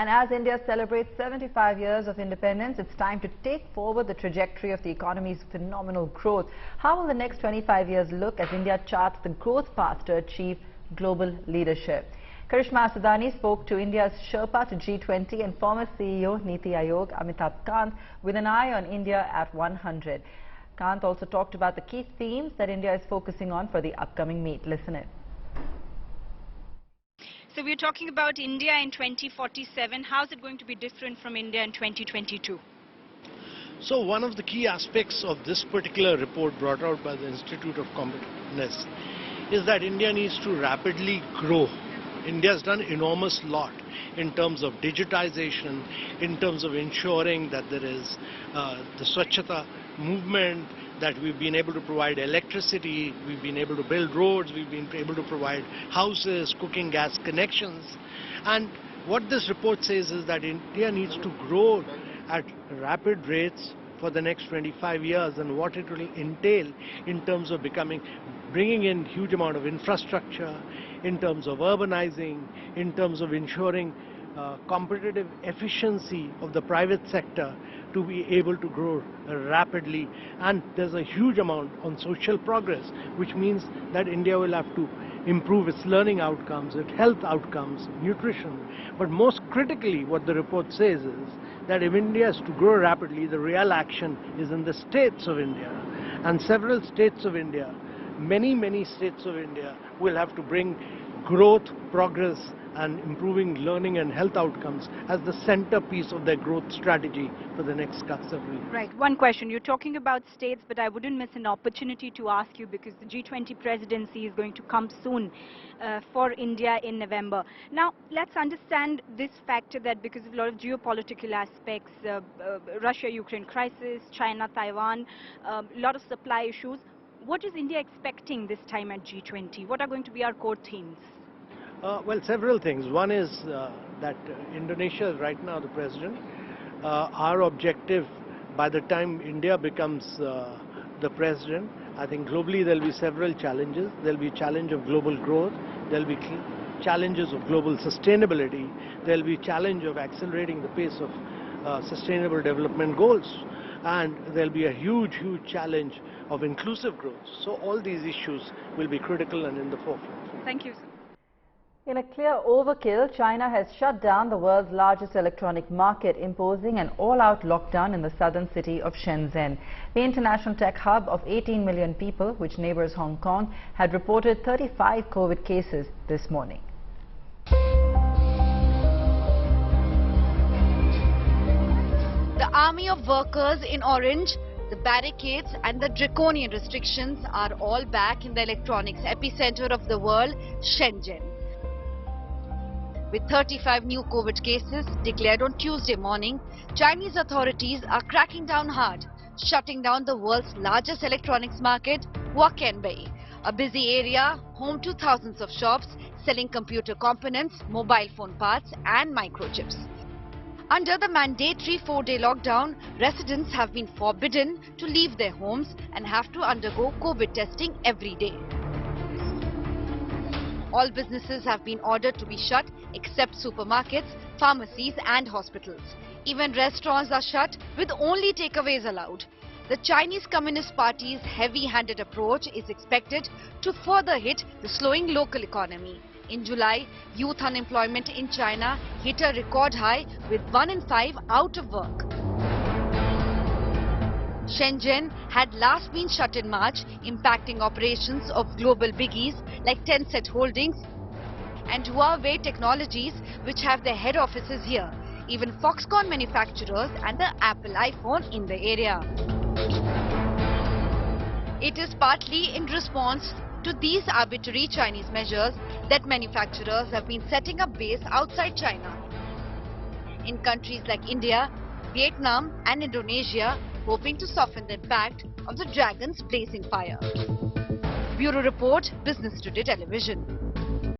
And as India celebrates 75 years of independence, it's time to take forward the trajectory of the economy's phenomenal growth. How will the next 25 years look as India charts the growth path to achieve global leadership? Karishma Asudani spoke to India's Sherpa to G20 and former CEO Niti Aayog, Amitabh Kant, with an eye on India at 100. Kant also talked about the key themes that India is focusing on for the upcoming meet. Listen in. So we're talking about India in 2047. How is it going to be different from India in 2022? So one of the key aspects of this particular report brought out by the Institute of Competitiveness is that India needs to rapidly grow. India has done enormous lot in terms of digitization, in terms of ensuring that there is the Swachhata movement, that we've been able to provide electricity, we've been able to build roads, we've been able to provide houses, cooking gas connections. And what this report says is that India needs to grow at rapid rates for the next 25 years, and what it will entail in terms of bringing in huge amount of infrastructure, in terms of urbanizing, in terms of ensuring competitive efficiency of the private sector to be able to grow rapidly. And there's a huge amount on social progress, which means that India will have to improve its learning outcomes, its health outcomes, nutrition. But most critically, what the report says is that if India is to grow rapidly, the real action is in the states of India. And several states of India, many states of India will have to bring growth, progress and improving learning and health outcomes as the centerpiece of their growth strategy for the next several years. Right. One question. You're talking about states, but I wouldn't miss an opportunity to ask you, because the G20 presidency is going to come soon for India in November. Now, let's understand this factor that because of a lot of geopolitical aspects, Russia-Ukraine crisis, China-Taiwan, a lot of supply issues, what is India expecting this time at G20? What are going to be our core themes? Well, several things. One is that Indonesia is right now the president. Our objective, by the time India becomes the president, I think globally there will be several challenges. There will be challenge of global growth. There will be challenges of global sustainability. There will be challenge of accelerating the pace of sustainable development goals. And there will be a huge challenge of inclusive growth. So all these issues will be critical and in the forefront. Thank you, sir. In a clear overkill, China has shut down the world's largest electronic market, imposing an all-out lockdown in the southern city of Shenzhen. The international tech hub of 18 million people, which neighbors Hong Kong, had reported 35 COVID cases this morning. The army of workers in orange, the barricades and the draconian restrictions are all back in the electronics epicenter of the world, Shenzhen. With 35 new COVID cases declared on Tuesday morning, Chinese authorities are cracking down hard, shutting down the world's largest electronics market, Huaqianbei, a busy area home to thousands of shops selling computer components, mobile phone parts and microchips. Under the mandatory 4-day lockdown, residents have been forbidden to leave their homes and have to undergo COVID testing every day. All businesses have been ordered to be shut except supermarkets, pharmacies and hospitals. Even restaurants are shut with only takeaways allowed. The Chinese Communist Party's heavy-handed approach is expected to further hit the slowing local economy. In July, youth unemployment in China hit a record high with 1 in 5 out of work. Shenzhen had last been shut in March, impacting operations of global biggies like Tencent Holdings and Huawei Technologies, which have their head offices here, even Foxconn manufacturers and the Apple iPhone in the area. It is partly in response to these arbitrary Chinese measures that manufacturers have been setting up base outside China. In countries like India, Vietnam and Indonesia, hoping to soften the impact of the dragon's blazing fire. Bureau Report, Business Today Television.